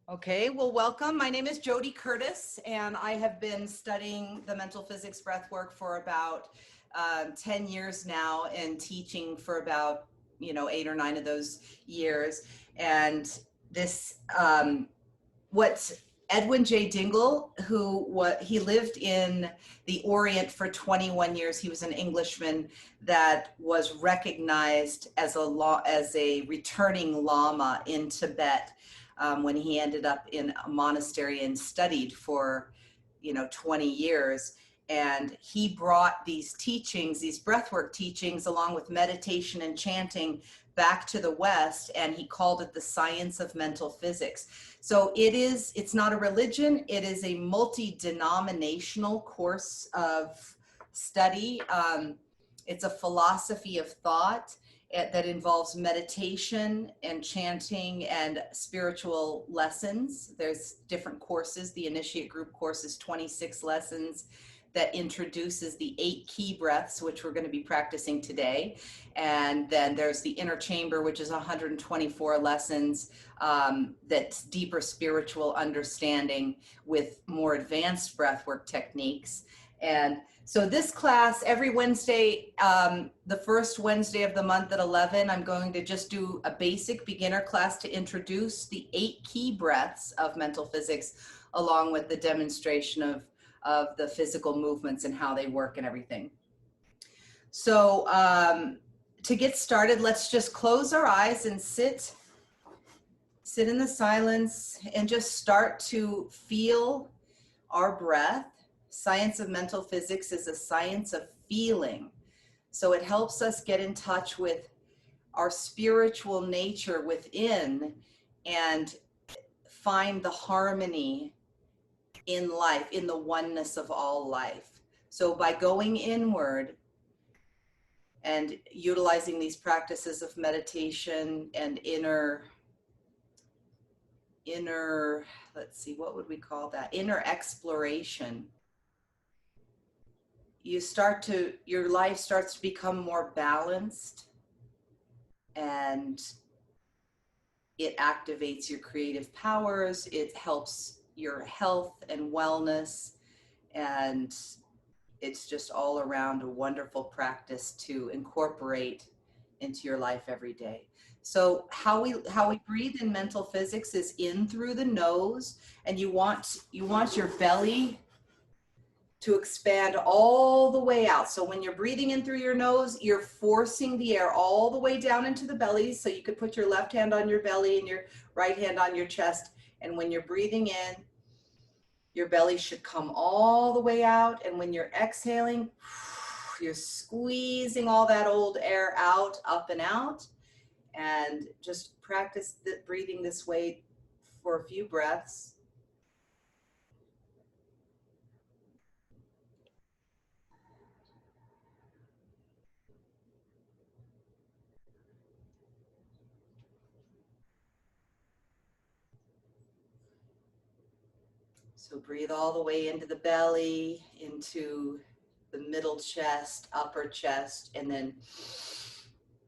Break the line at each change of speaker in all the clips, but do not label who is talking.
Okay, well, welcome. My name is Jody Curtis, and I have been studying the mental physics breath work for about 10 years now and teaching for about, 8 or 9 of those years. And this, what Edwin Dingle, he lived in the Orient for 21 years. He was an Englishman that was recognized as a returning lama in Tibet when he ended up in a monastery and studied for 20 years. And he brought these teachings, these breathwork teachings, along with meditation and chanting, back to the West, and he called it the Science of Mental Physics. So it's not a religion, it is a multi-denominational course of study. It's a philosophy of thought that involves meditation and chanting and spiritual lessons. There's different courses. The initiate group course is 26 lessons that introduces the 8 key breaths, which we're going to be practicing today. And then there's the inner chamber, which is 124 lessons, that's deeper spiritual understanding with more advanced breathwork techniques. And so this class, every Wednesday, the first Wednesday of the month at 11, I'm going to just do a basic beginner class to introduce the 8 key breaths of mental physics, along with the demonstration of the physical movements and how they work and everything. So to get started, let's just close our eyes and sit in the silence and just start to feel our breath. Science of Mental Physics is a science of feeling. So it helps us get in touch with our spiritual nature within and find the harmony in life, in the oneness of all life. So by going inward and utilizing these practices of meditation and inner, let's see, what would we call that? Inner exploration. Your life starts to become more balanced, and it activates your creative powers. It helps your health and wellness, and it's just all around a wonderful practice to incorporate into your life every day. So how we breathe in mental physics is in through the nose, and you want your belly to expand all the way out. So when you're breathing in through your nose, you're forcing the air all the way down into the belly. So you could put your left hand on your belly and your right hand on your chest. And when you're breathing in, your belly should come all the way out. And when you're exhaling, you're squeezing all that old air out, up and out. And just practice breathing this way for a few breaths. So breathe all the way into the belly, into the middle chest, upper chest, and then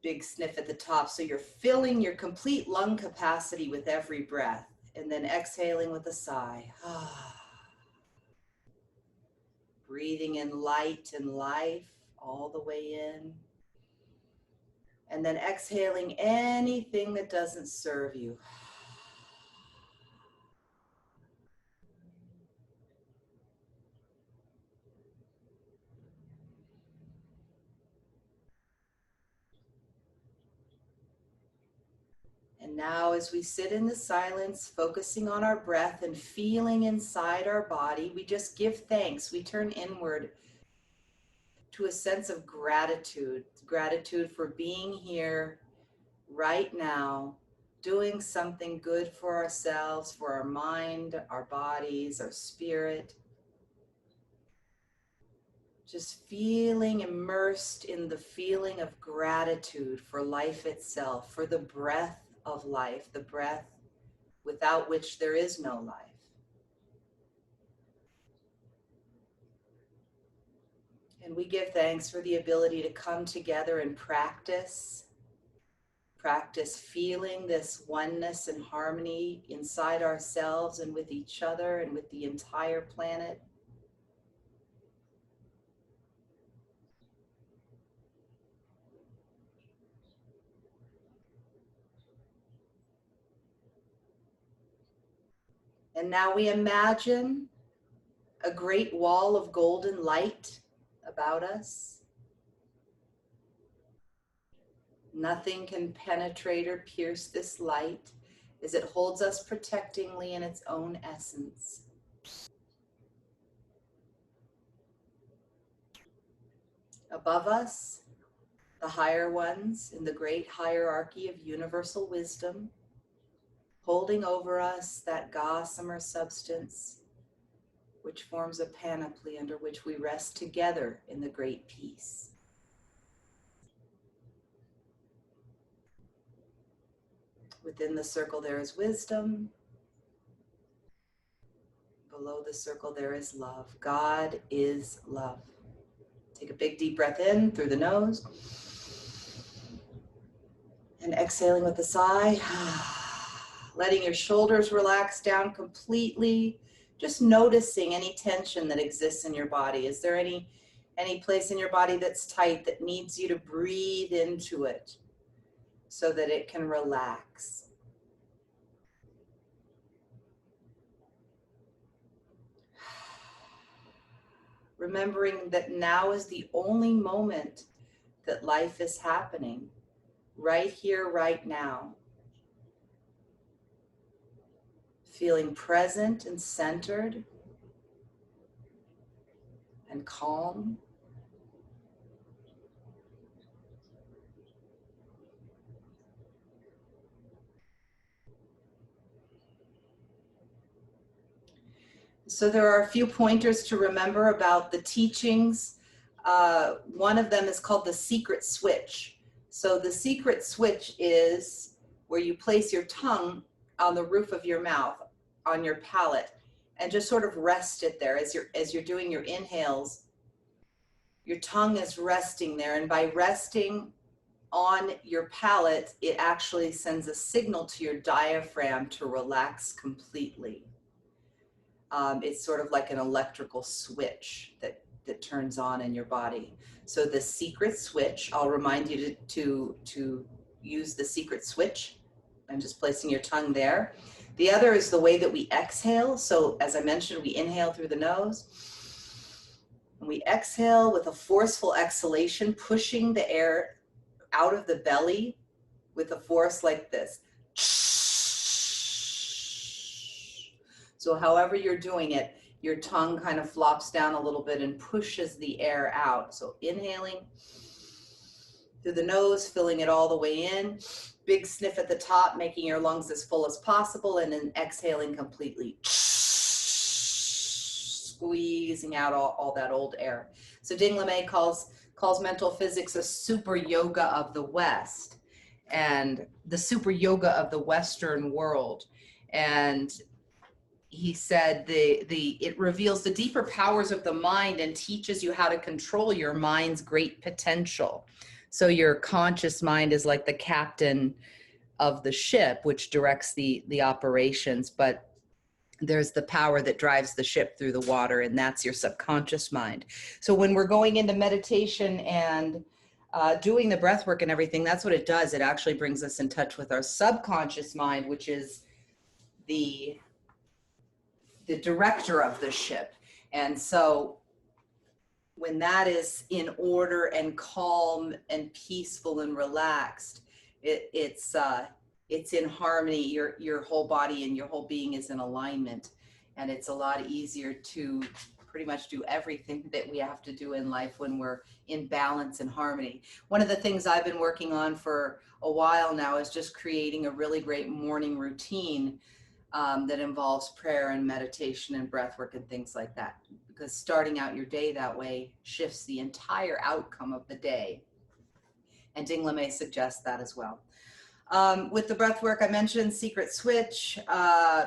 big sniff at the top. So you're filling your complete lung capacity with every breath, and then exhaling with a sigh. Breathing in light and life all the way in. And then exhaling anything that doesn't serve you. And now as we sit in the silence, focusing on our breath and feeling inside our body, we just give thanks. We turn inward to a sense of gratitude for being here right now, doing something good for ourselves, for our mind, our bodies, our spirit. Just feeling immersed in the feeling of gratitude for life itself, for the breath of life, the breath without which there is no life. And we give thanks for the ability to come together and practice practice feeling this oneness and harmony inside ourselves and with each other and with the entire planet. And now we imagine a great wall of golden light about us. Nothing can penetrate or pierce this light as it holds us protectingly in its own essence. Above us, the higher ones in the great hierarchy of universal wisdom, holding over us that gossamer substance, which forms a panoply under which we rest together in the great peace. Within the circle there is wisdom. Below the circle there is love. God is love. Take a big deep breath in through the nose. And exhaling with a sigh. Letting your shoulders relax down completely. Just noticing any tension that exists in your body. Is there any place in your body that's tight that needs you to breathe into it so that it can relax? Remembering that now is the only moment that life is happening, right here, right now. Feeling present and centered and calm. So there are a few pointers to remember about the teachings. One of them is called the secret switch. So the secret switch is where you place your tongue on the roof of your mouth, on your palate, and just sort of rest it there as you're doing your inhales. Your tongue is resting there, and by resting on your palate, it actually sends a signal to your diaphragm to relax completely. It's sort of like an electrical switch that turns on in your body. So the secret switch, I'll remind you to use the secret switch and just placing your tongue there. The other is the way that we exhale. So as I mentioned, we inhale through the nose. And we exhale with a forceful exhalation, pushing the air out of the belly with a force like this. So however you're doing it, your tongue kind of flops down a little bit and pushes the air out. So inhaling through the nose, filling it all the way in. Big sniff at the top, making your lungs as full as possible, and then exhaling completely. Squeezing out all that old air. So Dingle calls mental physics a super yoga of the West and the super yoga of the Western world. And he said it reveals the deeper powers of the mind and teaches you how to control your mind's great potential. So your conscious mind is like the captain of the ship, which directs the operations, but there's the power that drives the ship through the water, and that's your subconscious mind. So when we're going into meditation and doing the breath work and everything, that's what it does. It actually brings us in touch with our subconscious mind, which is the director of the ship. And so when that is in order and calm and peaceful and relaxed, it's in harmony. Your whole body and your whole being is in alignment, and it's a lot easier to pretty much do everything that we have to do in life when we're in balance and harmony. One of the things I've been working on for a while now is just creating a really great morning routine that involves prayer and meditation and breath work and things like that, because starting out your day that way shifts the entire outcome of the day. And Dingle may suggest that as well. With the breath work, I mentioned secret switch.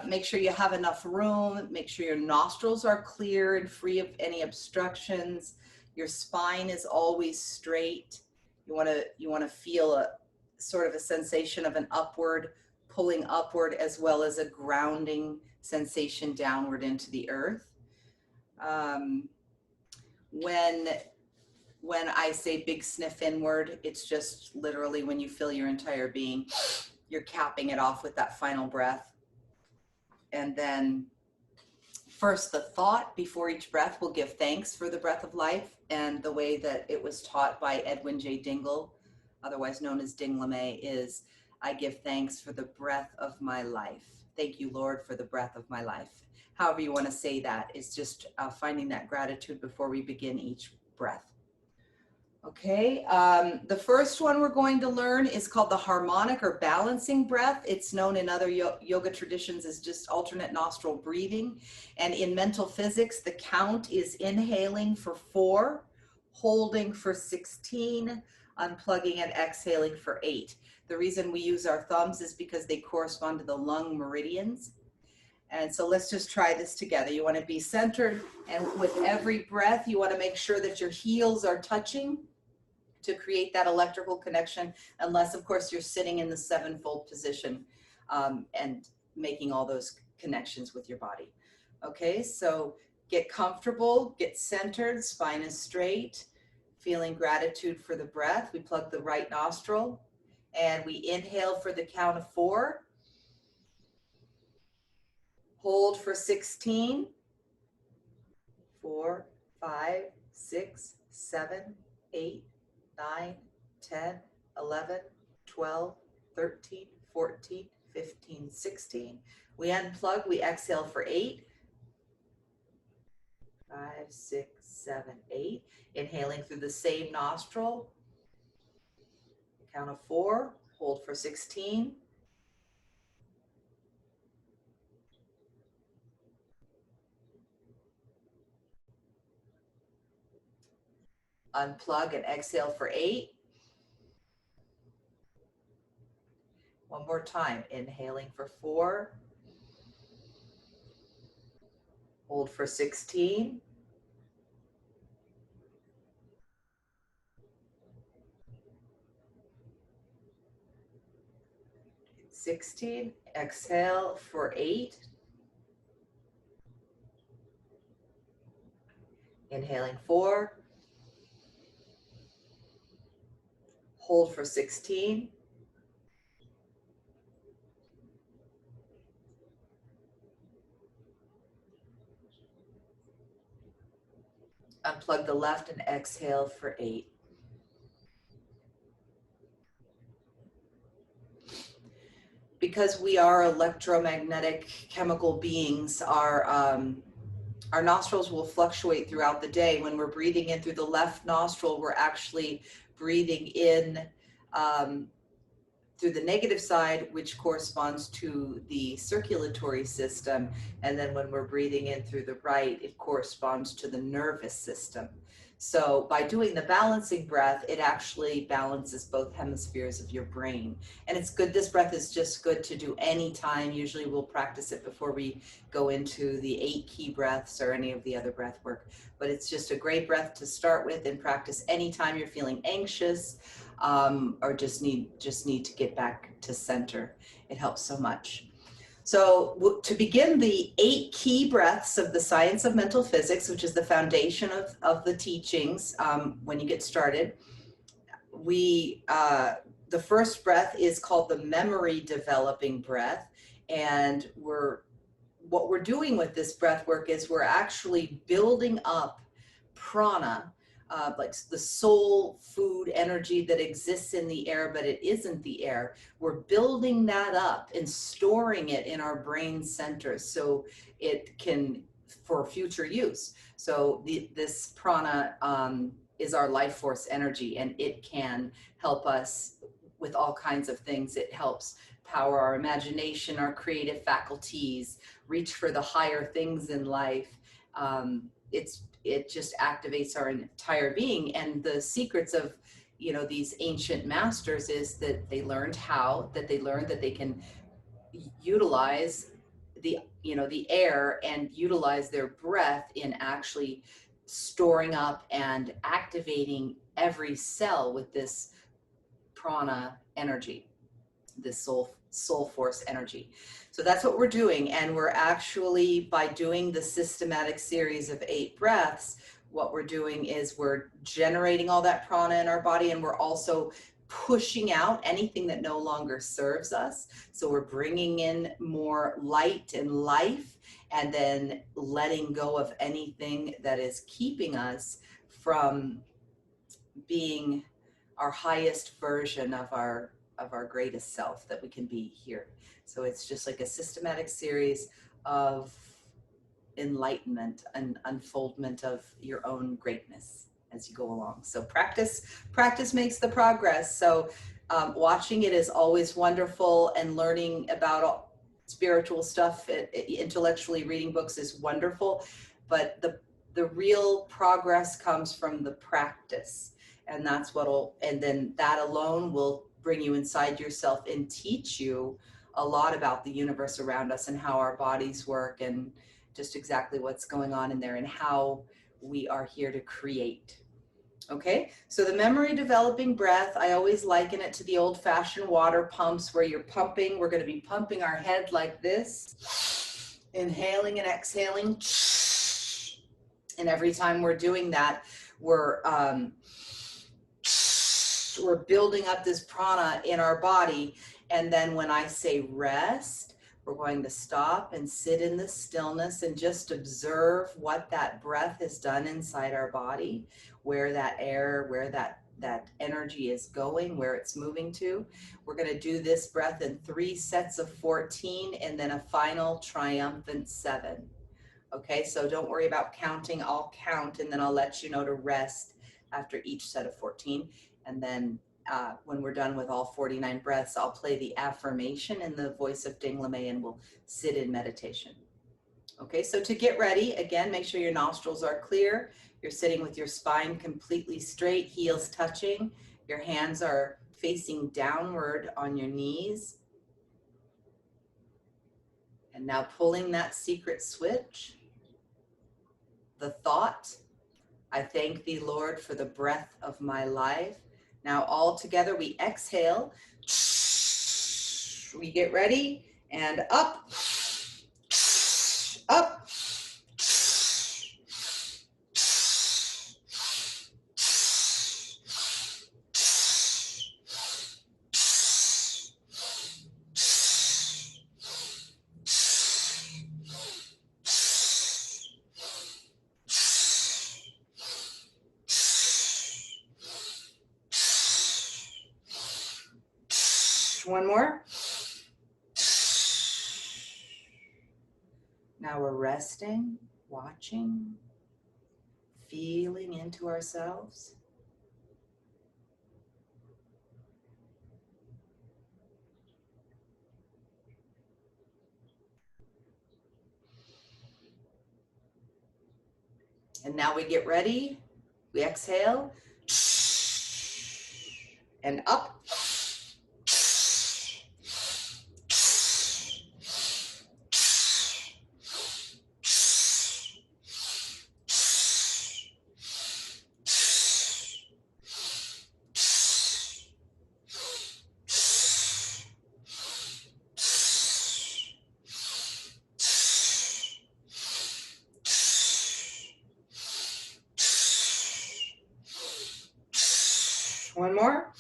Make sure you have enough room. Make sure your nostrils are clear and free of any obstructions. Your spine is always straight. You want to feel sort of a sensation of an upward, pulling upward, as well as a grounding sensation downward into the earth. When I say big sniff inward, it's just literally when you feel your entire being, you're capping it off with that final breath. And then first, the thought before each breath will give thanks for the breath of life, and the way that it was taught by Edwin Dingle, otherwise known as Dinglame, is I give thanks for the breath of my life. Thank you, Lord, for the breath of my life. However you want to say that, it's just finding that gratitude before we begin each breath. Okay, the first one we're going to learn is called the harmonic or balancing breath. It's known in other yoga traditions as just alternate nostril breathing. And in mental physics, the count is inhaling for 4, holding for 16, unplugging and exhaling for 8. The reason we use our thumbs is because they correspond to the lung meridians. And so let's just try this together. You want to be centered, and with every breath, you want to make sure that your heels are touching to create that electrical connection, unless, of course, you're sitting in the 7-fold position and making all those connections with your body. Okay, so get comfortable, get centered, spine is straight, feeling gratitude for the breath. We plug the right nostril, and we inhale for the count of 4. Hold for 16. 4, 5, 6, 7, 8, 9, 10, 11, 12, 13, 14, 15, 16. We unplug, we exhale for 8. 5, 6, 7, 8. Inhaling through the same nostril. Count of 4. Hold for 16. Unplug and exhale for 8. One more time. Inhaling for 4. Hold for 16. 16. Exhale for 8. Inhaling 4. Hold for 16. Unplug the left and exhale for 8. Because we are electromagnetic chemical beings, our nostrils will fluctuate throughout the day. When we're breathing in through the left nostril, we're actually breathing in through the negative side, which corresponds to the circulatory system. And then when we're breathing in through the right, it corresponds to the nervous system. So by doing the balancing breath, it actually balances both hemispheres of your brain. And it's good. This breath is just good to do anytime. Usually we'll practice it before we go into the 8 key breaths or any of the other breath work. But it's just a great breath to start with and practice anytime you're feeling anxious or just need to get back to center. It helps so much. So to begin the 8 key breaths of the Science of Mentalphysics, which is the foundation of the teachings when you get started, the first breath is called the memory developing breath. And what we're doing with this breath work is we're actually building up prana, like the soul food energy that exists in the air, but it isn't the air. We're building that up and storing it in our brain centers so it can, for future use. So this prana is our life force energy, and it can help us with all kinds of things. It helps power our imagination, our creative faculties, reach for the higher things in life. It just activates our entire being. And the secrets of, these ancient masters is that they learned that they can utilize the air and utilize their breath in actually storing up and activating every cell with this prana energy, this soul force energy. So that's what we're doing. And we're actually, by doing the systematic series of 8 breaths, what we're doing is we're generating all that prana in our body, and we're also pushing out anything that no longer serves us. So we're bringing in more light and life, and then letting go of anything that is keeping us from being our highest version of our greatest self that we can be here. So it's just like a systematic series of enlightenment and unfoldment of your own greatness as you go along. So practice makes the progress. So watching it is always wonderful, and learning about all spiritual stuff, intellectually reading books is wonderful, but the real progress comes from the practice. And that's and then that alone will bring you inside yourself and teach you a lot about the universe around us and how our bodies work, and just exactly what's going on in there, and how we are here to create. Okay, so the memory developing breath, I always liken it to the old fashioned water pumps where you're pumping. We're going to be pumping our head like this, inhaling and exhaling. And every time we're doing that, we're building up this prana in our body. And then when I say rest, we're going to stop and sit in the stillness and just observe what that breath has done inside our body, where that air, where that energy is going, where it's moving to. We're going to do this breath in 3 sets of 14, and then a final triumphant 7. Okay, so don't worry about counting. I'll count, and then I'll let you know to rest after each set of 14. And then when we're done with all 49 breaths, I'll play the affirmation in the voice of Dingle, and we'll sit in meditation. Okay, so to get ready, again, make sure your nostrils are clear. You're sitting with your spine completely straight, heels touching. Your hands are facing downward on your knees. And now pulling that secret switch. The thought, I thank thee, Lord, for the breath of my life. Now all together we exhale. We get ready, and up, up. One more. Now we're resting, watching, feeling into ourselves. And now we get ready. We exhale. And up. One more.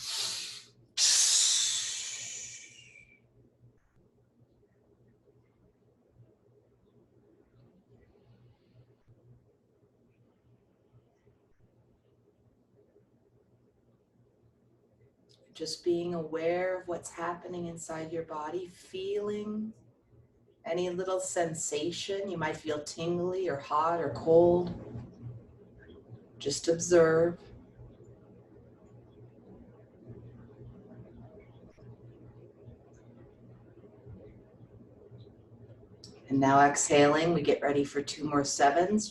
Just being aware of what's happening inside your body, feeling any little sensation. You might feel tingly or hot or cold. Just observe. And now exhaling, we get ready for 2 more 7s.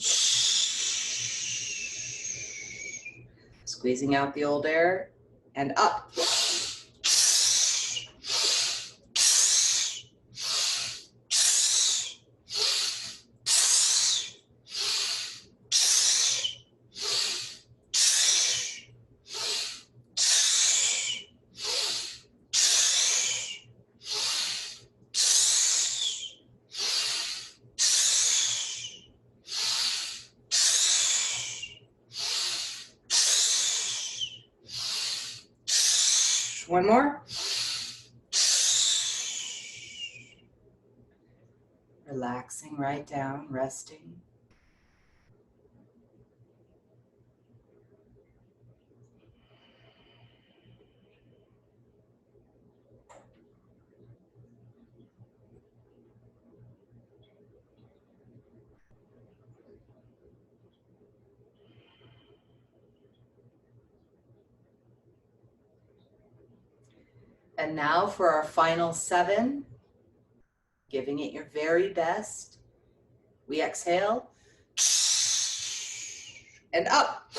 Squeezing out the old air, and up. One more. Relaxing right down, resting. And now for our final 7, giving it your very best. We exhale and up.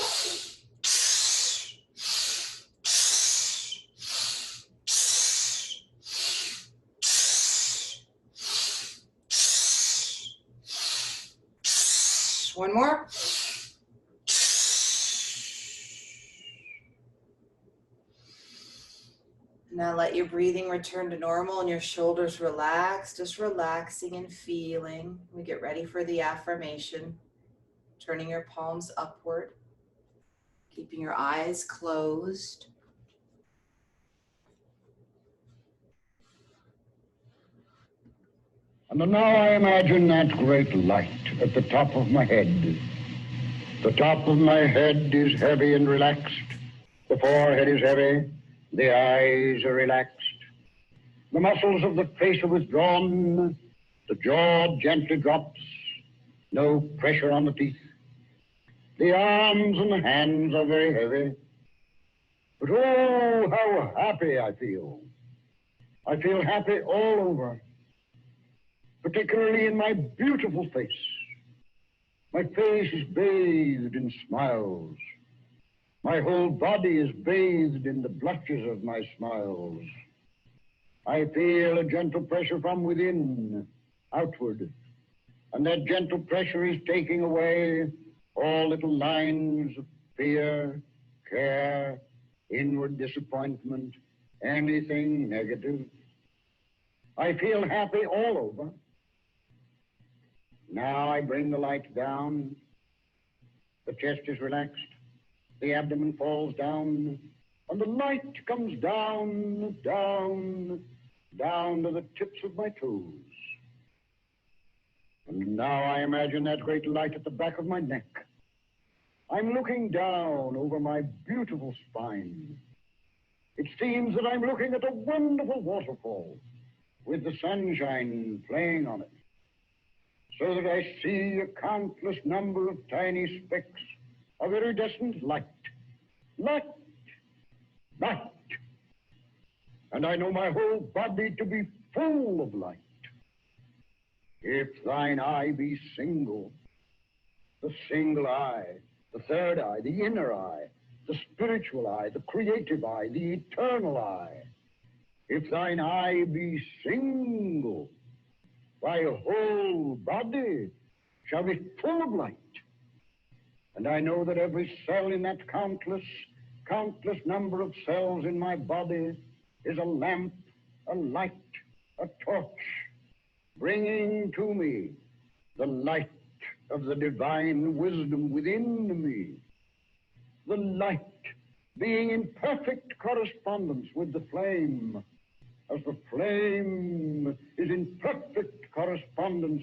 One more. Now let your breathing return to normal and your shoulders relax, just relaxing and feeling. We get ready for the affirmation, turning your palms upward, keeping your eyes closed.
And now I imagine that great light at the top of my head. The top of my head is heavy and relaxed. The forehead is heavy. The eyes are relaxed. The muscles of the face are withdrawn. The jaw gently drops. No pressure on the teeth. The arms and the hands are very heavy. But oh, how happy I feel. I feel happy all over, particularly in my beautiful face. My face is bathed in smiles. My whole body is bathed in the blushes of my smiles. I feel a gentle pressure from within, outward. And that gentle pressure is taking away all little lines of fear, care, inward disappointment, anything negative. I feel happy all over. Now I bring the light down. The chest is relaxed. The abdomen falls down. And the light comes down, down, down to the tips of my toes. And now I imagine that great light at the back of my neck. I'm looking down over my beautiful spine. It seems that I'm looking at a wonderful waterfall with the sunshine playing on it, so that I see a countless number of tiny specks of iridescent light. Light! Light! And I know my whole body to be full of light. If thine eye be single, the single eye, the third eye, the inner eye, the spiritual eye, the creative eye, the eternal eye, if thine eye be single, thy whole body shall be full of light. And I know that every cell in that countless number of cells in my body is a lamp, a light, a torch, bringing to me the light of the divine wisdom within me. The light being in perfect correspondence with the flame, as the flame is in perfect correspondence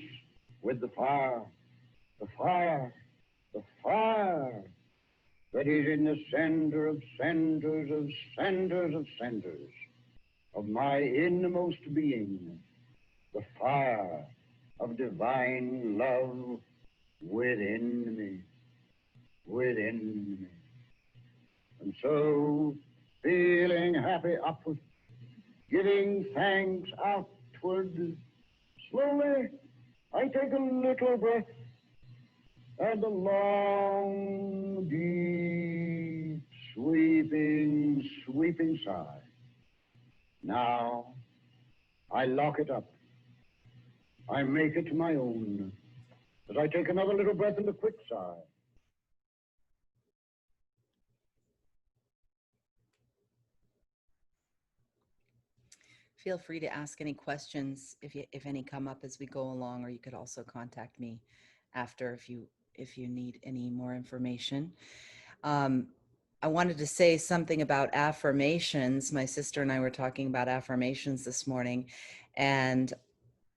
with the fire. The fire, the fire that is in the center of centers of centers of centers of my innermost being. The fire of divine love within me, within me. And so, feeling happy upward, giving thanks outward, slowly I take a little breath and a long, deep, sweeping sigh. Now, I lock it up. I make it my own, as I take another little breath and a quick sigh.
Feel free to ask any questions if any come up as we go along, or you could also contact me after if you need any more information.
I wanted to say something about affirmations. My sister and I were talking about affirmations this morning, and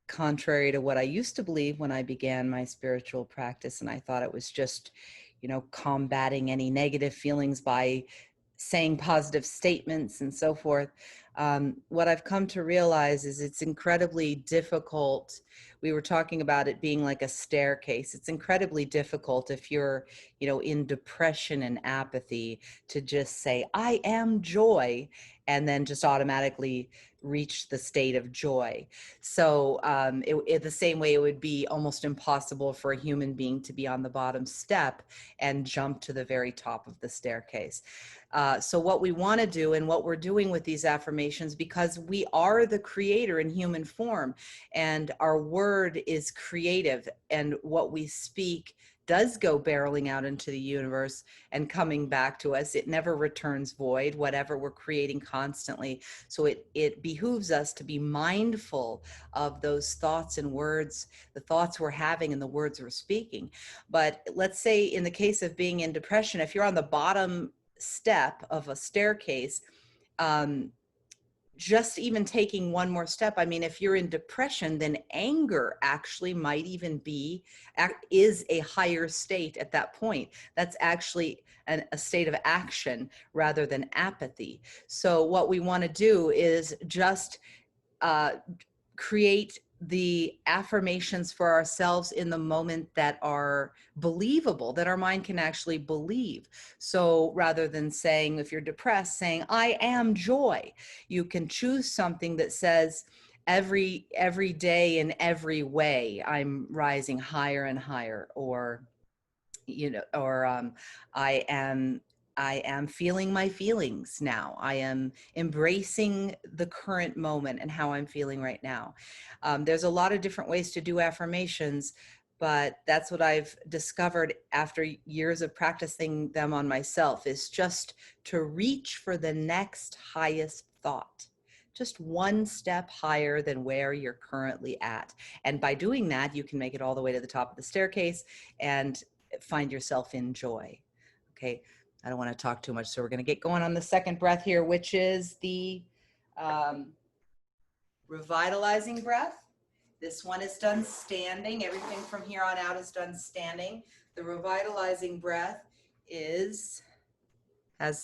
contrary to what I used to believe when I began my spiritual practice, and I thought it was just, combating any negative feelings by saying positive statements and so forth. What I've come to realize is it's incredibly difficult. We were talking about it being like a staircase. It's incredibly difficult if you're, in depression and apathy to just say, I am joy, and then just automatically reach the state of joy. So the same way it would be almost impossible for a human being to be on the bottom step and jump to the very top of the staircase. So what we want to do, and what we're doing with these affirmations, because we are the creator in human form, and our word is creative, and what we speak does go barreling out into the universe and coming back to us. It never returns void, whatever we're creating constantly. So it behooves us to be mindful of those thoughts and words, the thoughts we're having and the words we're speaking. But let's say in the case of being in depression, if you're on the bottom step of a staircase, just even taking one more step. I mean, if you're in depression, then anger actually might even is a higher state at that point. That's actually a state of action rather than apathy. So what we want to do is just create the affirmations for ourselves in the moment that are believable, that our mind can actually believe. So rather than saying, if you're depressed, saying, I am joy, you can choose something that says, every day in every way, I'm rising higher and higher, or I am feeling my feelings now. I am embracing the current moment and how I'm feeling right now. There's a lot of different ways to do affirmations, but that's what I've discovered after years of practicing them on myself, is just to reach for the next highest thought, just one step higher than where you're currently at. And by doing that, you can make it all the way to the top of the staircase and find yourself in joy. Okay, I don't want to talk too much, so we're going to get going on the second breath here, which is the revitalizing breath. This one is done standing. Everything from here on out is done standing. The revitalizing breath has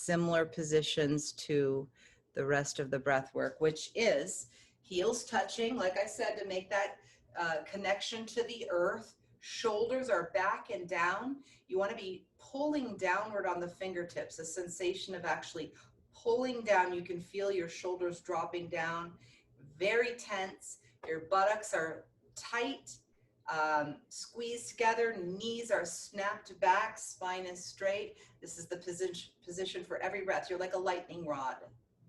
similar positions to the rest of the breath work, which is heels touching, like I said, to make that connection to the earth. Shoulders are back and down. You want to be pulling downward on the fingertips, a sensation of actually pulling down. You can feel your shoulders dropping down, very tense. Your buttocks are tight, squeezed together, knees are snapped back, spine is straight. This is the position for every breath. You're like a lightning rod,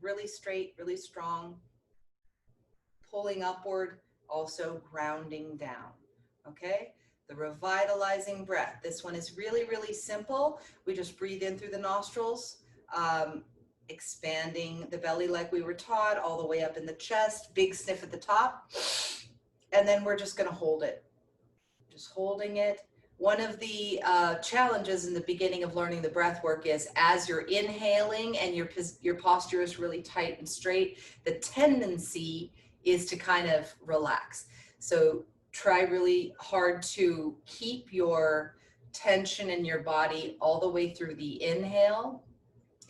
really straight, really strong, pulling upward, also grounding down. Okay, the revitalizing breath. This one is really, really simple. We just breathe in through the nostrils, expanding the belly like we were taught, all the way up in the chest, big sniff at the top. And then we're just going to hold it, just holding it. One of the challenges in the beginning of learning the breath work is, as you're inhaling and your posture is really tight and straight, the tendency is to kind of relax. So try really hard to keep your tension in your body all the way through the inhale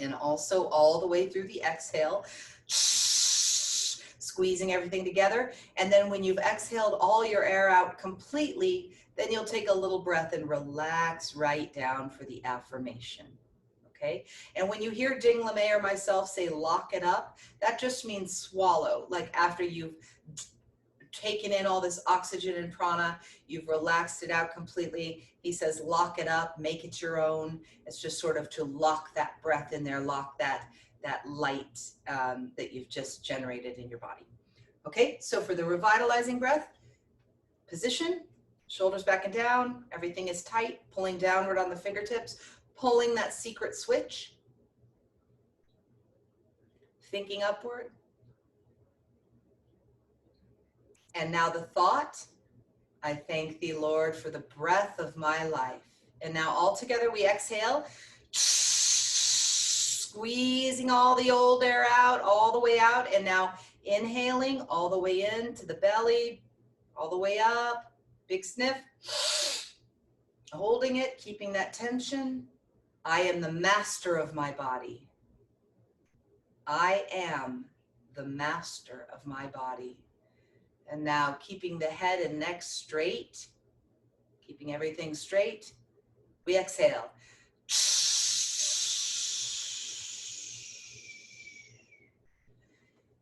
and also all the way through the exhale, squeezing everything together. And then when you've exhaled all your air out completely, then you'll take a little breath and relax right down for the affirmation. Okay. And when you hear Ding LeMay or myself say lock it up, that just means swallow. Like after you've taken in all this oxygen and prana, you've relaxed it out completely. He says lock it up, make it your own. It's just sort of to lock that breath in there, lock that light that you've just generated in your body. Okay, so for the revitalizing breath, position, shoulders back and down, everything is tight, pulling downward on the fingertips, pulling that secret switch, thinking upward. And now the thought, I thank thee, Lord, for the breath of my life. And now all together we exhale.
squeezing all the old air out, all the way out. And now inhaling all the way into the belly, all the way up, big sniff, holding it, keeping that tension. I am the master of my body. I am the master of my body. And now keeping the head and neck straight, keeping everything straight, we exhale.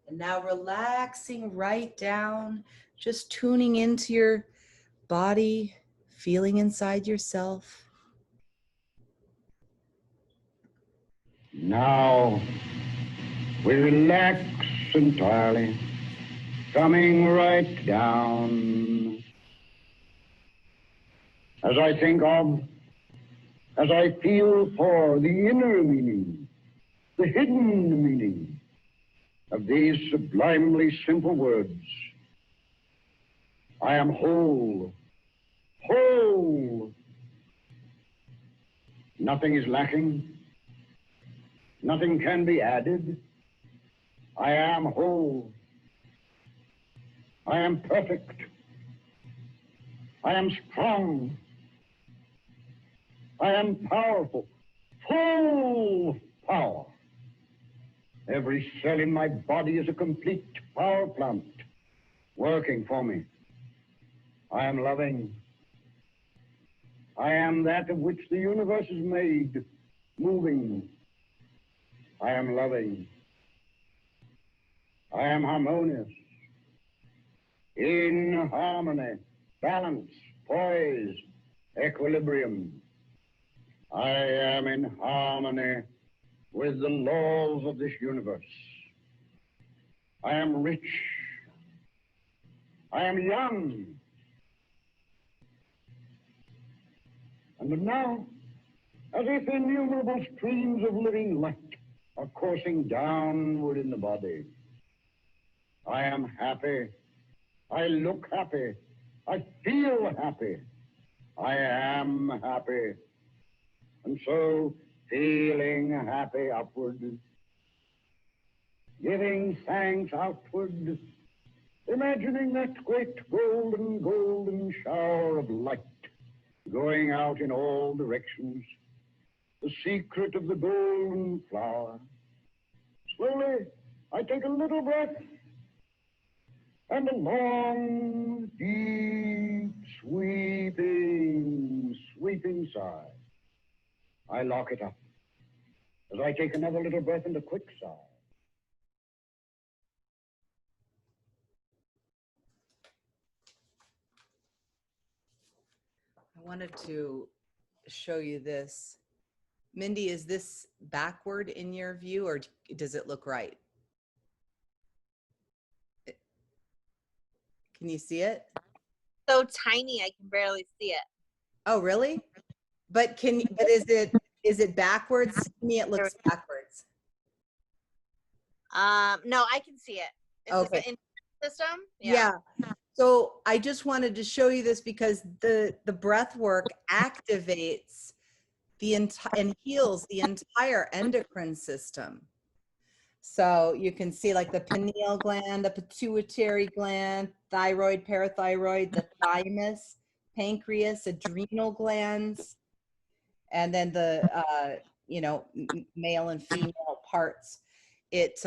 And now relaxing right down, just tuning into your body, feeling inside yourself.
Now we relax entirely, coming right down. As I think of, as I feel for the inner meaning, the hidden meaning of these sublimely simple words. I am whole, whole. Nothing is lacking. Nothing can be added. I am whole. I am perfect. I am strong. I am powerful. Full power. Every cell in my body is a complete power plant working for me. I am loving. I am that of which the universe is made, moving. I am loving. I am harmonious, in harmony, balance, poise, equilibrium. I am in harmony with the laws of this universe. I am rich. I am young. And now, as if innumerable streams of living light are coursing downward in the body, I am happy. I look happy. I feel happy. I am happy. And so, feeling happy upward, giving thanks outward, imagining that great golden, golden shower of light going out in all directions, the secret of the golden flower. Slowly, I take a little breath and a long, deep, sweeping sigh. I lock it up as I take another little breath and a quick sigh.
I wanted to show you this. Mindy, is this backward in your view, or does it look right? Can you see it?
So tiny, I can barely see it.
Oh, really? But is it backwards? To me, it looks backwards.
No, I can see it. Is
Okay.
this an system?
Yeah. So I just wanted to show you this because the breath work activates and heals the entire endocrine system. So you can see like the pineal gland, the pituitary gland, thyroid, parathyroid, the thymus, pancreas, adrenal glands, and then the male and female parts. It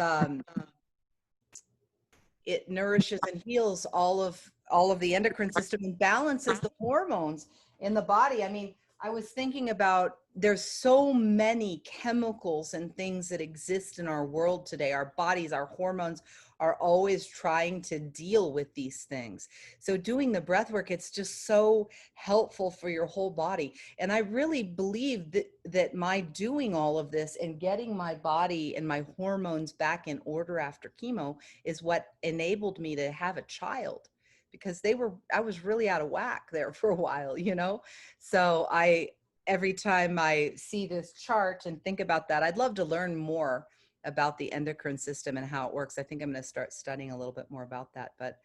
nourishes and heals all of the endocrine system and balances the hormones in the body. I mean, I was thinking about, there's so many chemicals and things that exist in our world today. Our bodies, our hormones are always trying to deal with these things. So doing the breath work, it's just so helpful for your whole body. And I really believe that my doing all of this and getting my body and my hormones back in order after chemo is what enabled me to have a child, because I was really out of whack there for a while, So every time I see this chart and think about that, I'd love to learn more about the endocrine system and how it works. I think I'm going to start studying a little bit more about that. But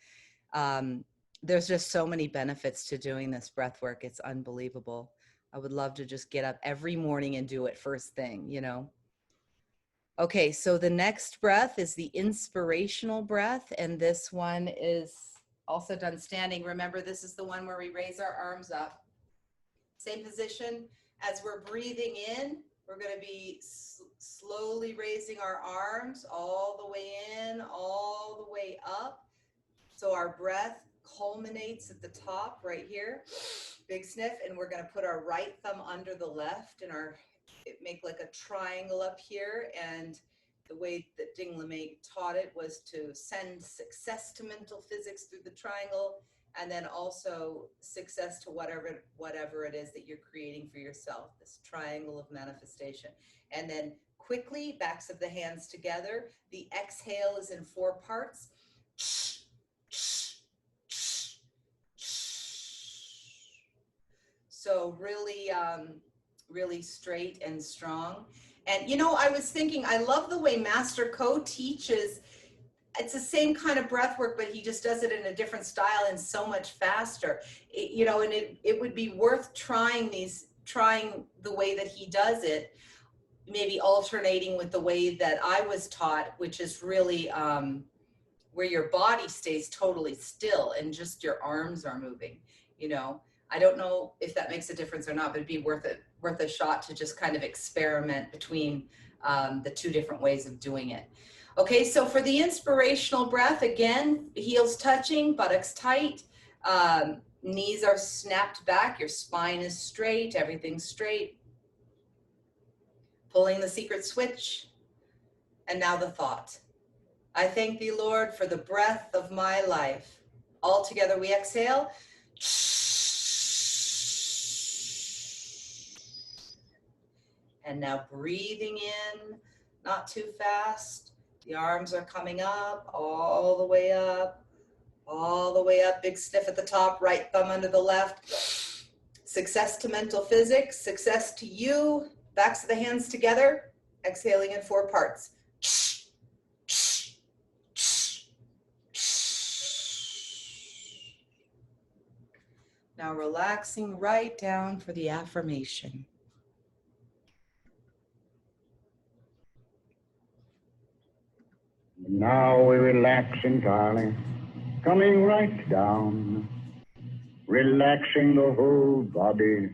there's just so many benefits to doing this breath work. It's unbelievable. I would love to just get up every morning and do it first thing, Okay, so the next breath is the inspirational breath, and this one is also done standing. Remember, this is the one where we raise our arms up. Same position. As we're breathing in, we're going to be slowly raising our arms all the way in, all the way up. So our breath culminates at the top right here. Big sniff, and we're going to put our right thumb under the left and make like a triangle up here. And the way that Dingle taught it was to send success to mental physics through the triangle, and then also success to whatever it is that you're creating for yourself, this triangle of manifestation. And then quickly, backs of the hands together. The exhale is in 4 parts. So really, really straight and strong. And, you know, I was thinking, I love the way Master Co teaches. It's the same kind of breath work, but he just does it in a different style and so much faster. You know, and it would be worth trying the way that he does it, maybe alternating with the way that I was taught, which is really where your body stays totally still and just your arms are moving, you know. I don't know if that makes a difference or not, but it'd be worth a shot to just kind of experiment between the 2 different ways of doing it. Okay, so for the inspirational breath, again, heels touching, buttocks tight, knees are snapped back, your spine is straight, everything's straight. Pulling the secret switch, and now the thought. I thank thee, Lord, for the breath of my life. All together we exhale. And now breathing in, not too fast. The arms are coming up, all the way up, all the way up. Big sniff at the top, right thumb under the left. Success to mental physics, success to you. Backs of the hands together, exhaling in 4 parts. Now relaxing right down for the affirmation.
Now we relax entirely, coming right down, relaxing the whole body.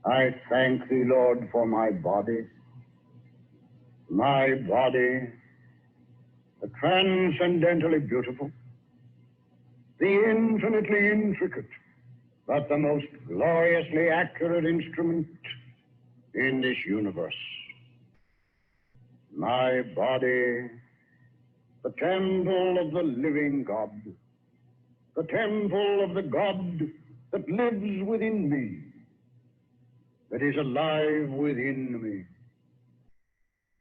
I thank thee, Lord, for my body, the transcendently beautiful, the infinitely intricate, but the most gloriously accurate instrument in this universe. My body, the temple of the living God, the temple of the God that lives within me, that is alive within me.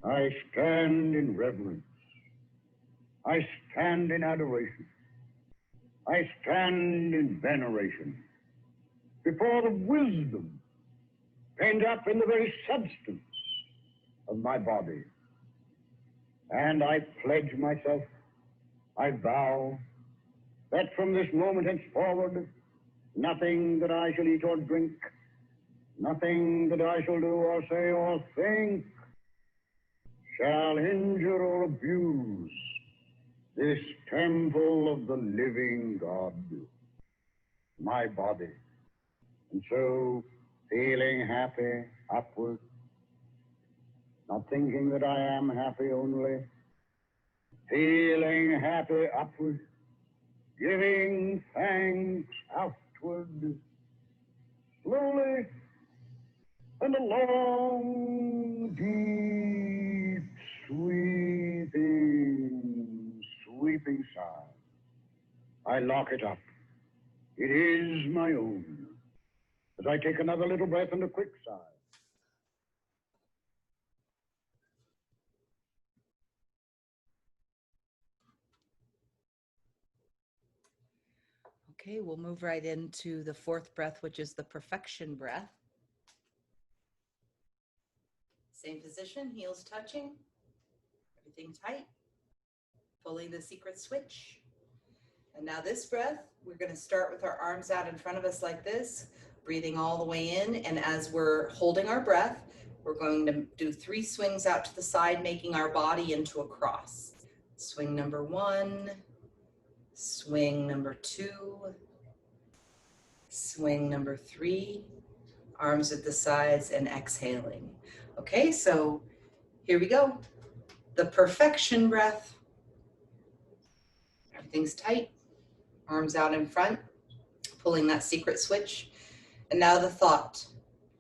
I stand in reverence. I stand in adoration. I stand in veneration before the wisdom pent up in the very substance of my body. And I pledge myself, I vow, that from this moment henceforward, nothing that I shall eat or drink, nothing that I shall do or say or think shall injure or abuse this temple of the living God, my body. And so, feeling happy upward, not thinking that I am happy only, feeling happy upward, giving thanks outward, slowly and a long, deep, sweeping sigh. I lock it up. It is my own. As I take another little breath and a quick sigh.
Okay, we'll move right into the 4th breath, which is the perfection breath. Same position, heels touching, everything tight. Pulling the secret switch. And now this breath, we're going to start with our arms out in front of us like this, breathing all the way in. And as we're holding our breath,
We're going to do 3 swings out to the side, making our body into a cross. Swing number 1, swing number 2, swing number 3, arms at the sides and exhaling. Okay, so here we go. The perfection breath. Everything's tight, arms out in front, pulling that secret switch. And now the thought.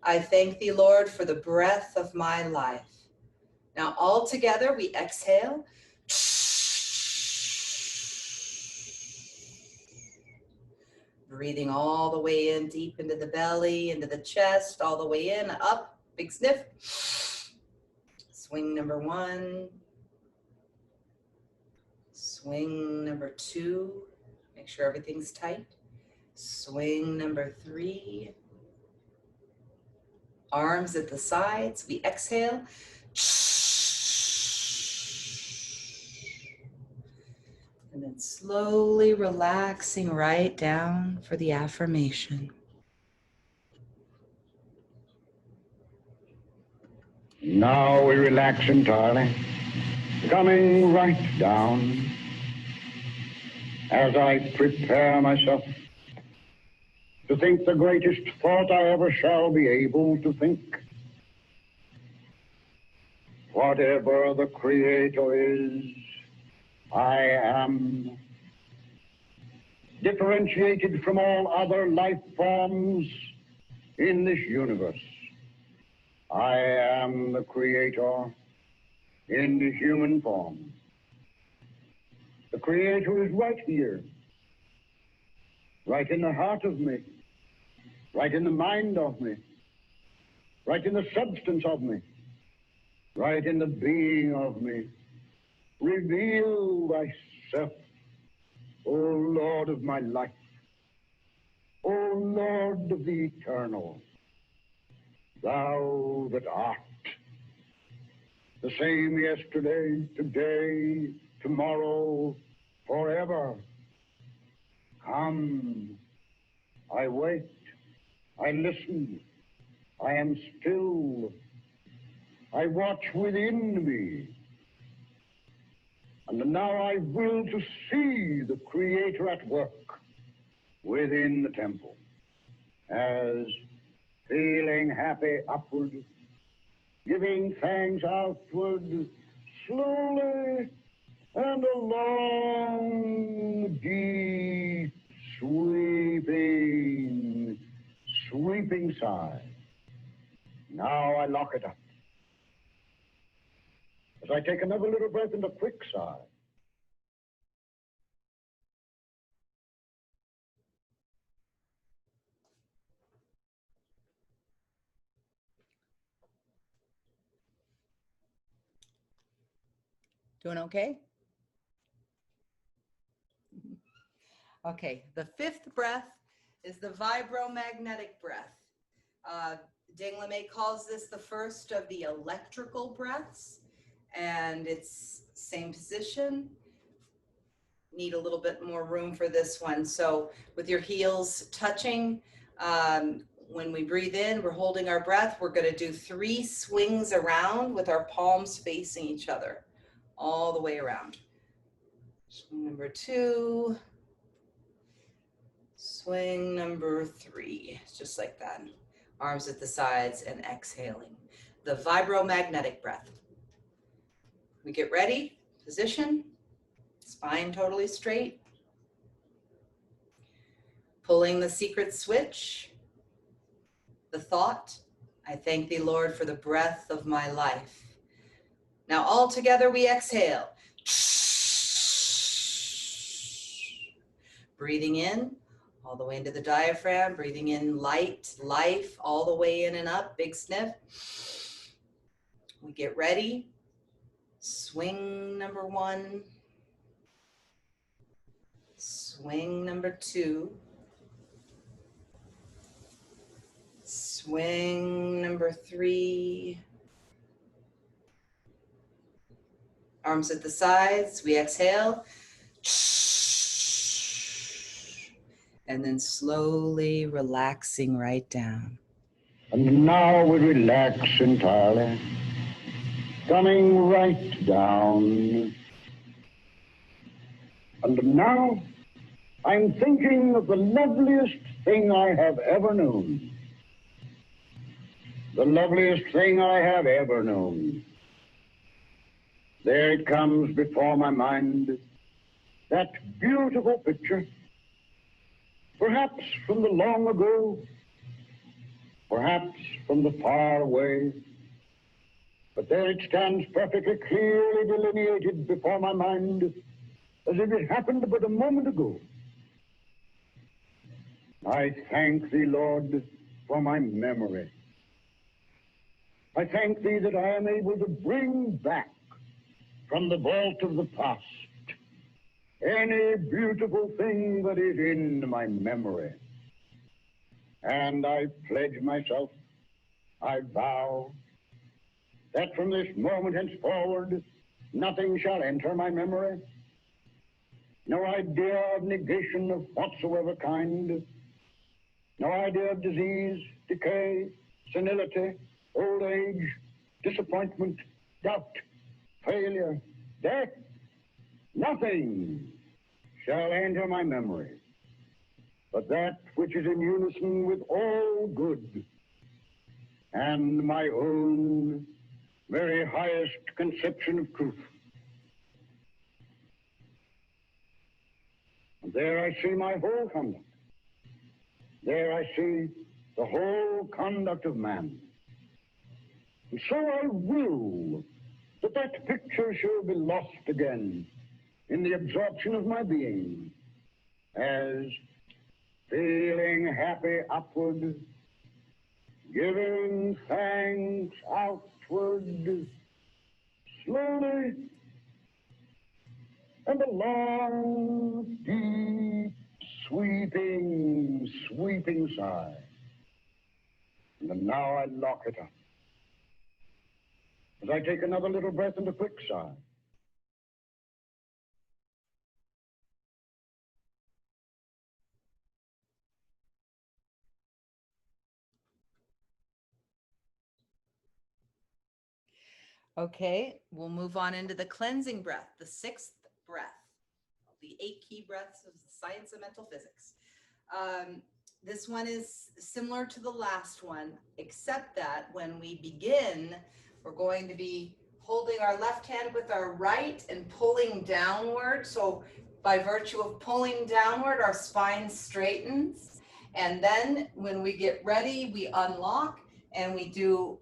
I thank thee, Lord, for the breath of my life. Now all together we exhale. Breathing all the way in, deep into the belly, into the chest, all the way in, up, big sniff. Swing number 1. Swing number 2. Make sure everything's tight. Swing number 3. Arms at the sides. We exhale. And then slowly relaxing right down for the affirmation.
Now we relax entirely, coming right down as I prepare myself to think the greatest thought I ever shall be able to think. Whatever the Creator is, I am. Differentiated from all other life forms in this universe, I am the Creator in the human form. The Creator is right here, right in the heart of me, right in the mind of me, right in the substance of me, right in the being of me. Reveal thyself, O Lord of my life, O Lord of the eternal, thou that art the same yesterday, today, tomorrow, forever. Come, I wait, I listen, I am still, I watch within me. And now I will to see the Creator at work within the temple, as feeling happy upward, giving thanks outward, slowly and a long, deep, sweeping sigh. Now I lock it up. As I take another little breath and a quick sigh.
Doing okay? Okay, the 5th breath is the vibromagnetic breath. Dingle calls this the first of the electrical breaths, and it's same position. Need a little bit more room for this one. So with your heels touching, when we breathe in, we're holding our breath. We're going to do 3 swings around with our palms facing each other, all the way around. Swing number 2. Swing number 3, just like that. Arms at the sides and exhaling. The vibromagnetic breath. We get ready, position, spine totally straight. Pulling the secret switch. The thought, I thank thee, Lord, for the breath of my life. Now all together we exhale. Breathing in. All the way into the diaphragm, breathing in light, life, all the way in and up, big sniff. We get ready. Swing number 1. Swing number 2. Swing number 3. Arms at the sides, we exhale. And then slowly relaxing right down.
And now we relax entirely, coming right down. And now I'm thinking of the loveliest thing I have ever known. The loveliest thing I have ever known. There it comes before my mind, that beautiful picture, perhaps from the long ago, perhaps from the far away, but there it stands perfectly clearly delineated before my mind as if it happened but a moment ago. I thank thee, Lord, for my memory. I thank thee that I am able to bring back from the vault of the past any beautiful thing that is in my memory. And I pledge myself, I vow, that from this moment henceforward, nothing shall enter my memory. No idea of negation of whatsoever kind. No idea of disease, decay, senility, old age, disappointment, doubt, failure, death. Nothing shall enter my memory, but that which is in unison with all good and my own very highest conception of truth. And there I see my whole conduct. There I see the whole conduct of man. And so I will that that picture shall be lost again in the absorption of my being, as feeling happy upward, giving thanks outward, slowly, and a long, deep, sweeping sigh. And now I lock it up, as I take another little breath and a quick sigh.
Okay, we'll move on into the cleansing breath, the sixth breath, the 8 key breaths of the Science of Mentalphysics. This one is similar to the last one, except that when we begin, we're going to be holding our left hand with our right and pulling downward. So by virtue of pulling downward, our spine straightens. And then when we get ready, we unlock and we do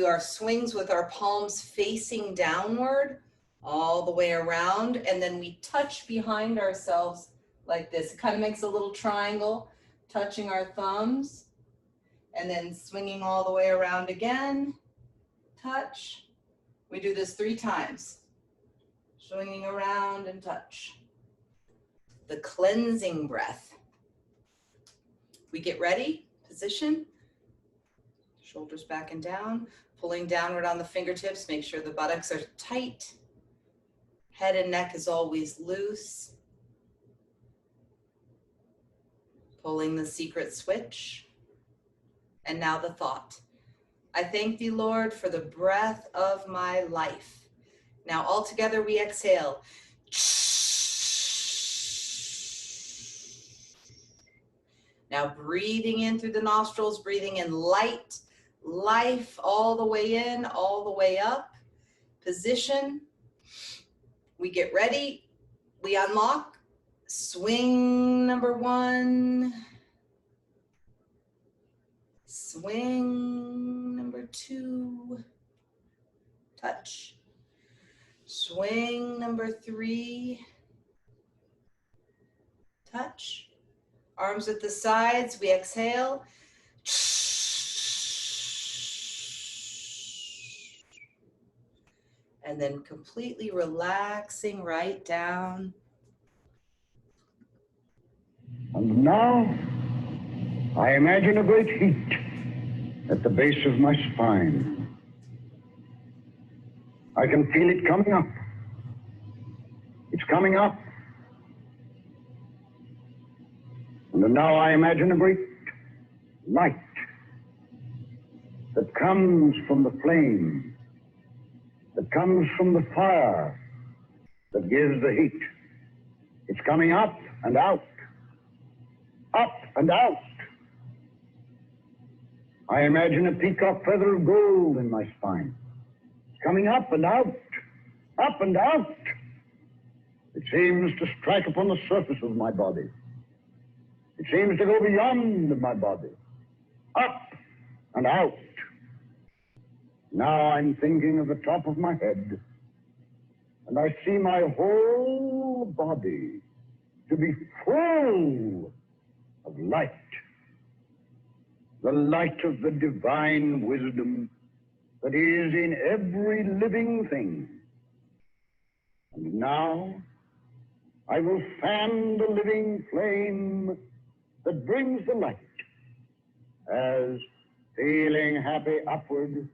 our swings with our palms facing downward all the way around, and then we touch behind ourselves like this. It kind of makes a little triangle, touching our thumbs, and then swinging all the way around again, touch. We do this 3 times, swinging around and touch. The cleansing breath. We get ready, position, shoulders back and down, pulling downward on the fingertips, make sure the buttocks are tight. Head and neck is always loose. Pulling the secret switch. And now the thought. I thank thee, Lord, for the breath of my life. Now all together we exhale. Now breathing in through the nostrils, breathing in light, life all the way in, all the way up. Position. We get ready. We unlock. Swing number 1. Swing number 2. Touch. Swing number 3. Touch. Arms at the sides. We exhale. And then completely relaxing right down.
And now, I imagine a great heat at the base of my spine. I can feel it coming up. It's coming up. And now I imagine a great light that comes from the flame, that comes from the fire, that gives the heat. It's coming up and out, up and out. I imagine a peacock feather of gold in my spine. It's coming up and out, up and out. It seems to strike upon the surface of my body. It seems to go beyond my body, up and out. Now I'm thinking of the top of my head, and I see my whole body to be full of light. The light of the divine wisdom that is in every living thing. And now I will fan the living flame that brings the light, as feeling happy upward,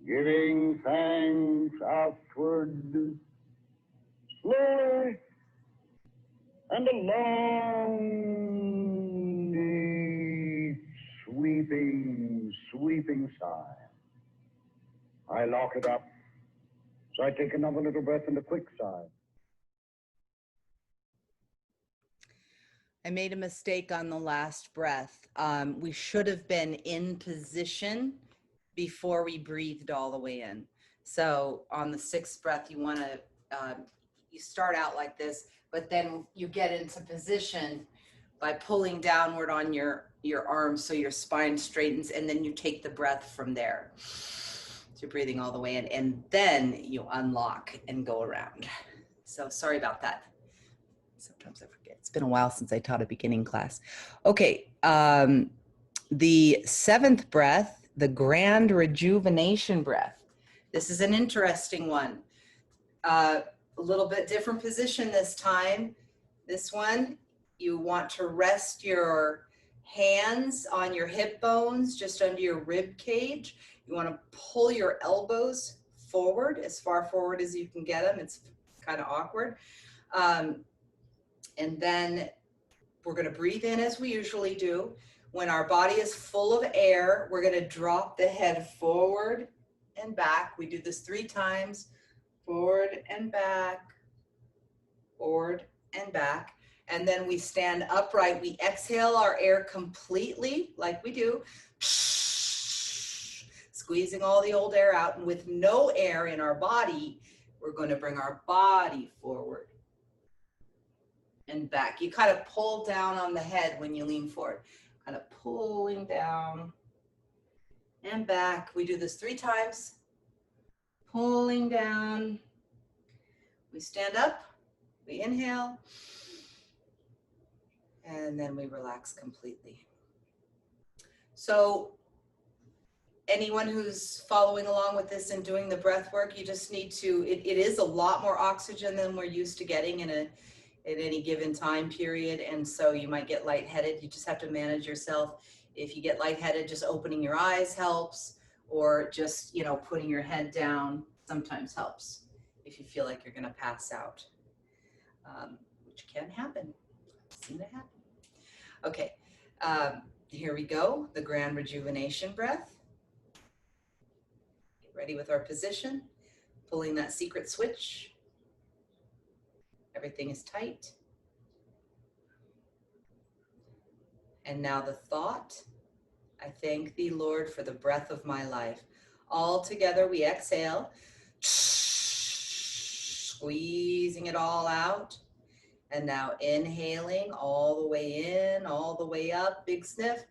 giving thanks outward, slowly and along, deep, sweeping sigh. I lock it up, so I take another little breath and a quick sigh.
I made a mistake on the last breath. We should have been in position before we breathed all the way in. So on the sixth breath, you want to, you start out like this, but then you get into position by pulling downward on your arms so your spine straightens, and then you take the breath from there. So you're breathing all the way in, and then you unlock and go around. So sorry about that. Sometimes I forget. It's been a while since I taught a beginning class. Okay, the seventh breath, the grand rejuvenation breath. This is an interesting one. A little bit different position this time. This one, you want to rest your hands on your hip bones, just under your rib cage. You want to pull your elbows forward, as far forward as you can get them. It's kind of awkward. And then we're going to breathe in as we usually do. When our body is full of air, we're going to drop the head forward and back. We do this 3 times. Forward and back, forward and back. And then we stand upright. We exhale our air completely, like we do, squeezing all the old air out. And with no air in our body, we're going to bring our body forward and back. You kind of pull down on the head when you lean forward, kind of pulling down and back. We do this 3 times. Pulling down. We stand up, we inhale, and then we relax completely. So anyone who's following along with this and doing the breath work, you just need to, it is a lot more oxygen than we're used to getting at any given time period. And so you might get lightheaded. You just have to manage yourself. If you get lightheaded, just opening your eyes helps, or just, putting your head down sometimes helps if you feel like you're going to pass out, which can happen. I've seen it happen. Okay, here we go. The grand rejuvenation breath. Get ready with our position, pulling that secret switch. Everything is tight. And now the thought. I thank thee, Lord, for the breath of my life. All together we exhale, squeezing it all out. And now inhaling all the way in, all the way up, big sniff.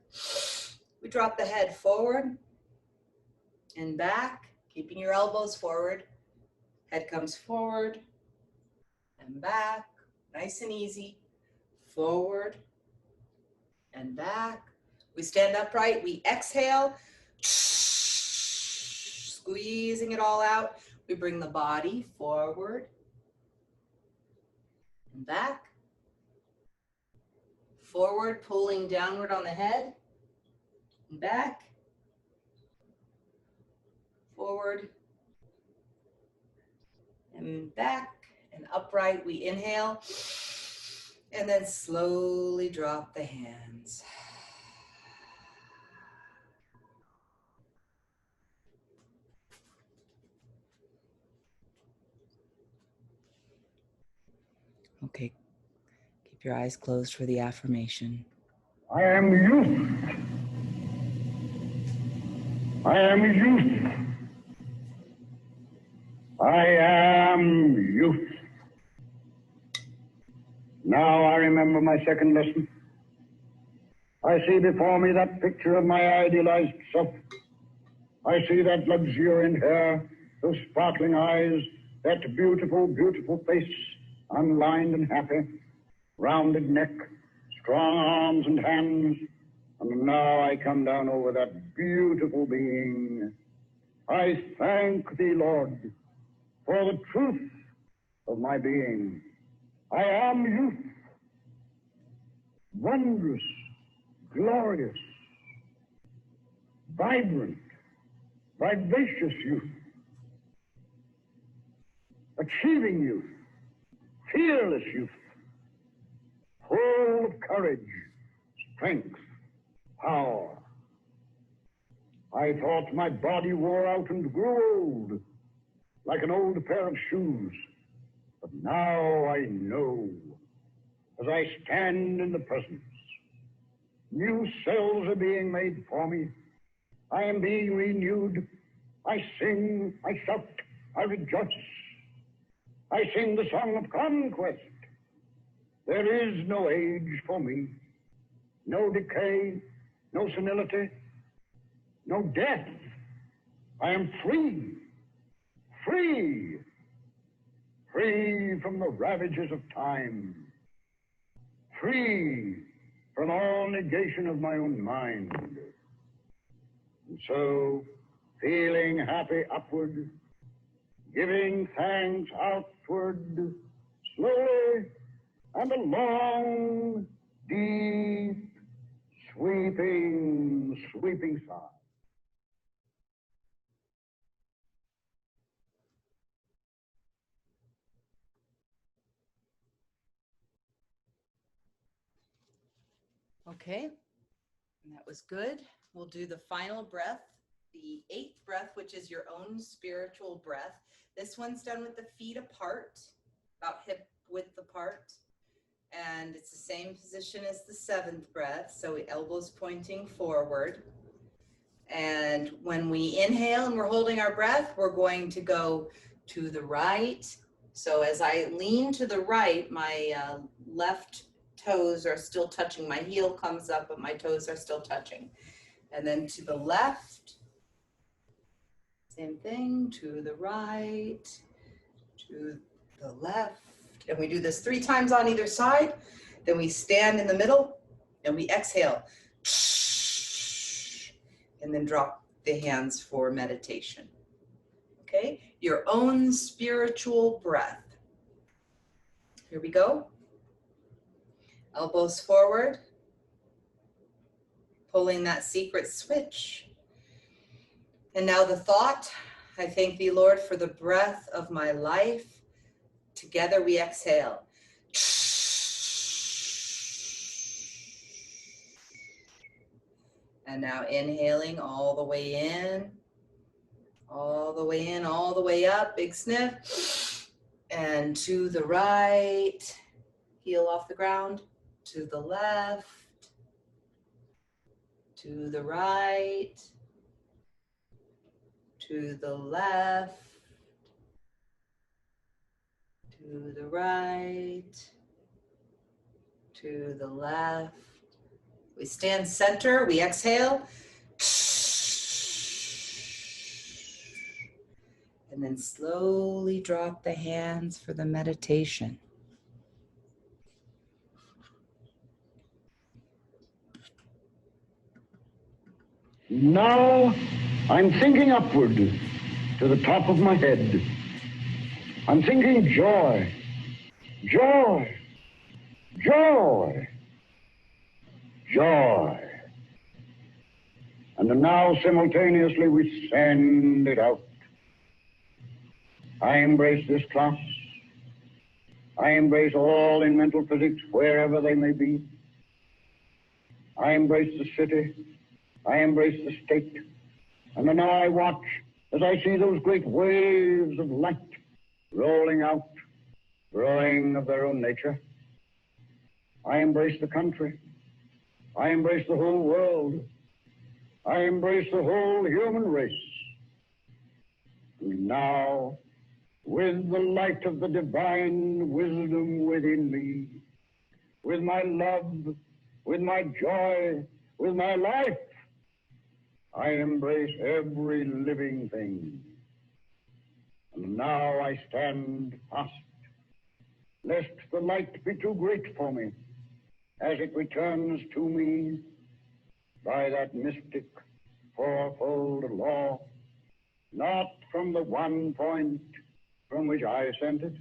We drop the head forward and back, keeping your elbows forward. Head comes forward and back, nice and easy. Forward and back. We stand upright, we exhale, squeezing it all out. We bring the body forward and back. Forward, pulling downward on the head, and back. Forward and back and upright. We inhale and then slowly drop the hands. Okay. Keep your eyes closed for the affirmation.
I am youth. I am youth. I am youth. Now I remember my second lesson. I see before me that picture of my idealized self. I see that luxuriant hair, those sparkling eyes, that beautiful, beautiful face, unlined and happy, rounded neck, strong arms and hands. And now I come down over that beautiful being. I thank thee, Lord, for the truth of my being. I am youth, wondrous, glorious, vibrant, vivacious youth, achieving youth, fearless youth, full of courage, strength, power. I thought my body wore out and grew old, like an old pair of shoes. But now I know, as I stand in the presence, new cells are being made for me. I am being renewed. I sing, I shout, I rejoice. I sing the song of conquest. There is no age for me, no decay, no senility, no death. I am free, free, free from the ravages of time, free from all negation of my own mind. And so, feeling happy upward, giving thanks outward, slowly and a long, deep, sweeping, sweeping sigh.
Okay, and that was good. We'll do the final breath, the 8th breath, which is your own spiritual breath. This one's done with the feet apart, about hip width apart. And it's the same position as the 7th breath, so elbows pointing forward. And when we inhale and we're holding our breath, we're going to go to the right. So as I lean to the right, my left toes are still touching. My heel comes up, but my toes are still touching. And then to the left, same thing, to the right, to the left. And we do this 3 times on either side. Then we stand in the middle and we exhale. And then drop the hands for meditation. Okay, your own spiritual breath. Here we go. Elbows forward. Pulling that secret switch. And now the thought, I thank thee, Lord, for the breath of my life. Together we exhale. And now inhaling all the way in, all the way in, all the way up, big sniff. And to the right, heel off the ground, to the left, to the right, to the left, to the right, to the left. We stand center, we exhale. And then slowly drop the hands for the meditation.
Now I'm thinking upward to the top of my head. I'm thinking joy, joy, joy, joy. And now simultaneously we send it out. I embrace this class. I embrace all in mental physics, wherever they may be. I embrace the city. I embrace the state. And now I watch as I see those great waves of light rolling out, growing of their own nature. I embrace the country. I embrace the whole world. I embrace the whole human race. And now, with the light of the divine wisdom within me, with my love, with my joy, with my life, I embrace every living thing. And now I stand fast, lest the light be too great for me, as it returns to me by that mystic fourfold law, not from the one point from which I sent it,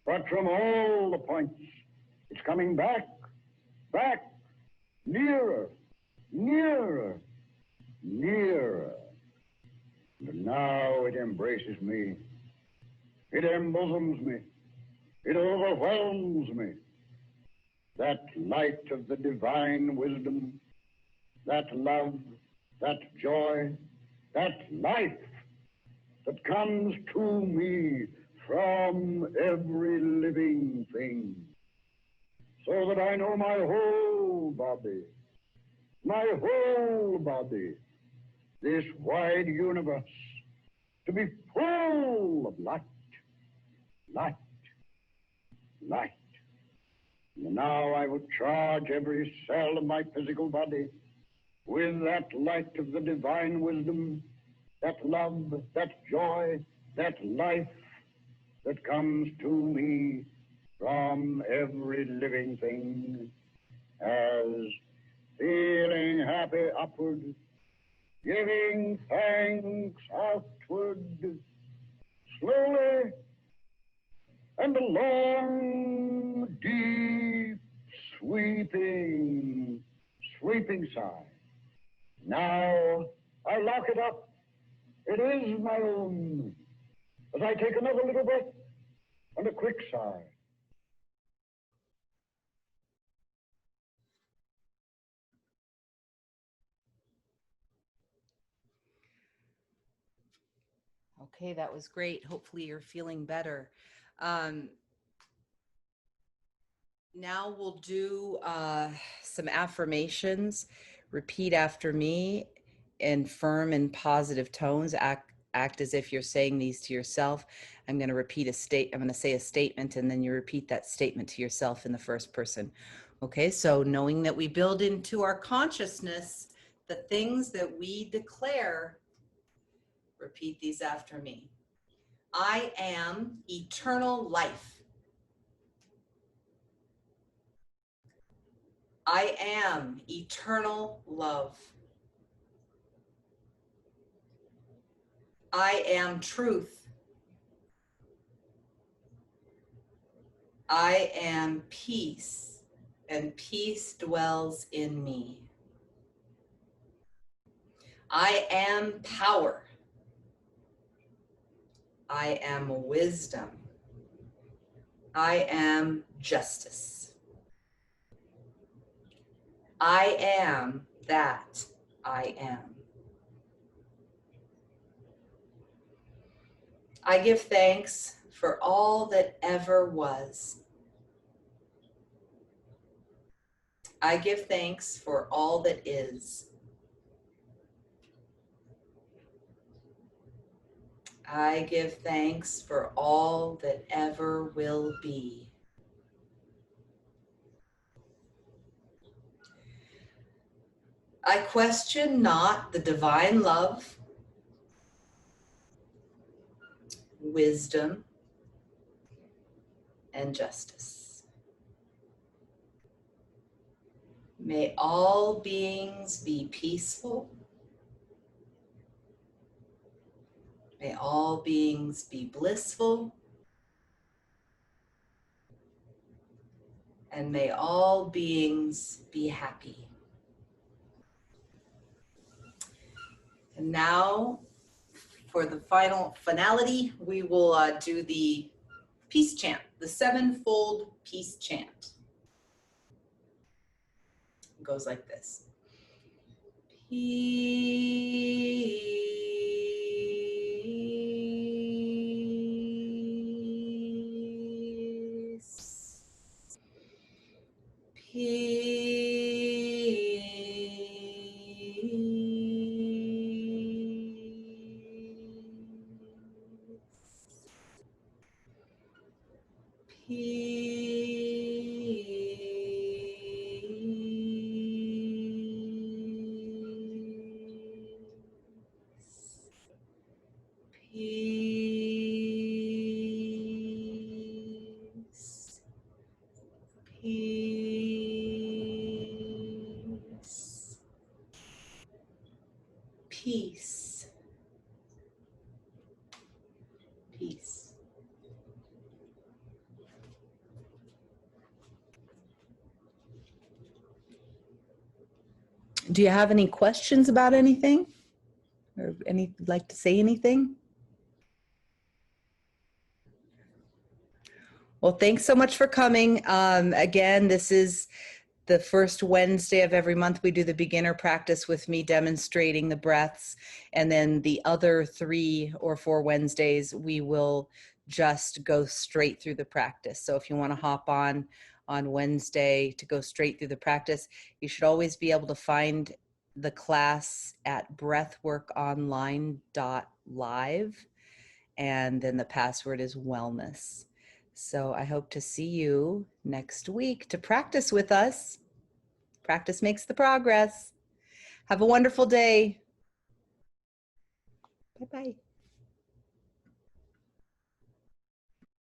but from all the points. It's coming back, back, nearer, nearer, nearer. And now it embraces me. It embosoms me. It overwhelms me. That light of the divine wisdom, that love, that joy, that life that comes to me from every living thing, so that I know my whole body, this wide universe, to be full of light, light, light. And now I would charge every cell of my physical body with that light of the divine wisdom, that love, that joy, that life that comes to me from every living thing, as feeling happy upward, giving thanks outward, slowly and a long, deep, sweeping sigh. Now I lock it up. It is my own. As I take another little breath and a quick sigh.
Okay, that was great. Hopefully you're feeling better. Now we'll do some affirmations. Repeat after me in firm and positive tones. Act as if you're saying these to yourself. I'm going to say a statement, and then you repeat that statement to yourself in the first person. Okay, so knowing that we build into our consciousness the things that we declare, repeat these after me. I am eternal life. I am eternal love. I am truth. I am peace, and peace dwells in me. I am power. I am wisdom. I am justice. I am that I am. I give thanks for all that ever was. I give thanks for all that is. I give thanks for all that ever will be. I question not the divine love, wisdom, and justice. May all beings be peaceful. May all beings be blissful. And may all beings be happy. And now, for the final finality, we will do the peace chant, the sevenfold peace chant. It goes like this.
Peace. Peace. Peace. Peace.
Do you have any questions about anything? Or like to say anything? Well, thanks so much for coming. Again, this is the first Wednesday of every month. We do the beginner practice with me demonstrating the breaths. And then the other 3 or 4 Wednesdays, we will just go straight through the practice. So if you want to hop on Wednesday to go straight through the practice, you should always be able to find the class at breathworkonline.live. And then the password is wellness. So I hope to see you next week to practice with us. Practice makes the progress. Have a wonderful day. Bye-bye.